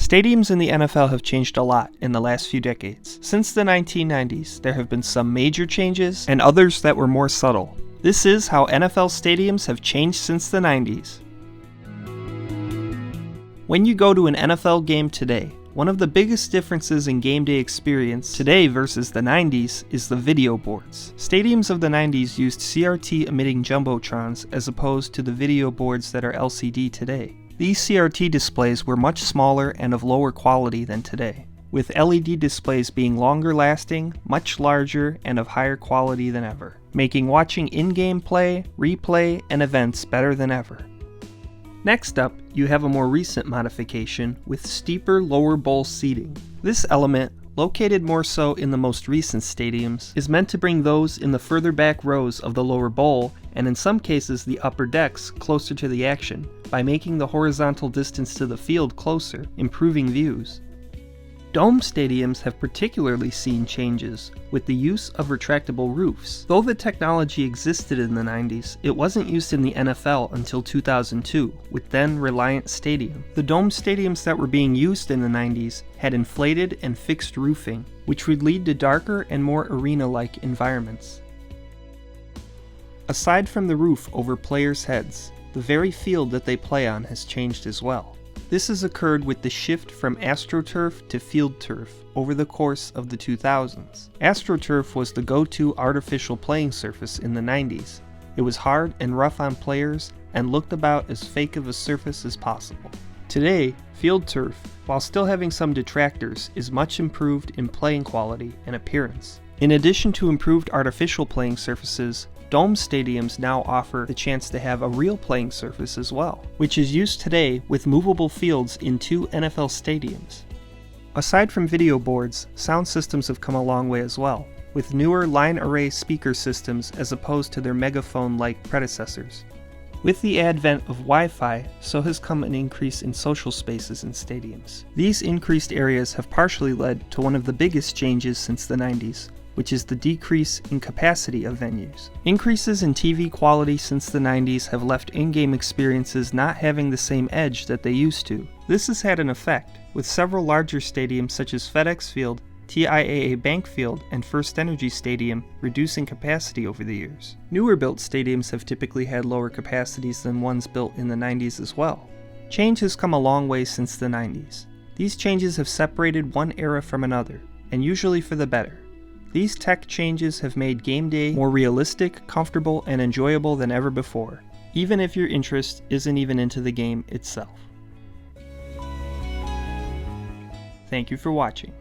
Stadiums in the NFL have changed a lot in the last few decades. Since the 1990s, there have been some major changes and others that were more subtle. This is how NFL stadiums have changed since the 90s. When you go to an NFL game today, one of the biggest differences in game day experience today versus the 90s is the video boards. Stadiums of the 90s used CRT emitting jumbotrons as opposed to the video boards that are LCD today. These CRT displays were much smaller and of lower quality than today, with LED displays being longer lasting, much larger, and of higher quality than ever, making watching in-game play, replay, and events better than ever. Next up, you have a more recent modification with steeper lower bowl seating. This element, located more so in the most recent stadiums, is meant to bring those in the further back rows of the lower bowl, and in some cases the upper decks, closer to the action, by making the horizontal distance to the field closer, improving views. Dome stadiums have particularly seen changes with the use of retractable roofs. Though the technology existed in the 90s, it wasn't used in the NFL until 2002, with then Reliant Stadium. The dome stadiums that were being used in the 90s had inflated and fixed roofing, which would lead to darker and more arena-like environments. Aside from the roof over players' heads, the very field that they play on has changed as well. This has occurred with the shift from AstroTurf to Field Turf over the course of the 2000s. AstroTurf was the go-to artificial playing surface in the 90s. It was hard and rough on players and looked about as fake of a surface as possible. Today, Field Turf, while still having some detractors, is much improved in playing quality and appearance. In addition to improved artificial playing surfaces, dome stadiums now offer the chance to have a real playing surface as well, which is used today with movable fields in 2 NFL stadiums. Aside from video boards, sound systems have come a long way as well, with newer line array speaker systems as opposed to their megaphone-like predecessors. With the advent of Wi-Fi, so has come an increase in social spaces in stadiums. These increased areas have partially led to one of the biggest changes since the 90s, which is the decrease in capacity of venues. Increases in TV quality since the 90s have left in-game experiences not having the same edge that they used to. This has had an effect, with several larger stadiums such as FedEx Field, TIAA Bank Field, and First Energy Stadium reducing capacity over the years. Newer built stadiums have typically had lower capacities than ones built in the 90s as well. Change has come a long way since the 90s. These changes have separated one era from another, and usually for the better. These tech changes have made game day more realistic, comfortable, and enjoyable than ever before, even if your interest isn't even into the game itself. Thank you for watching.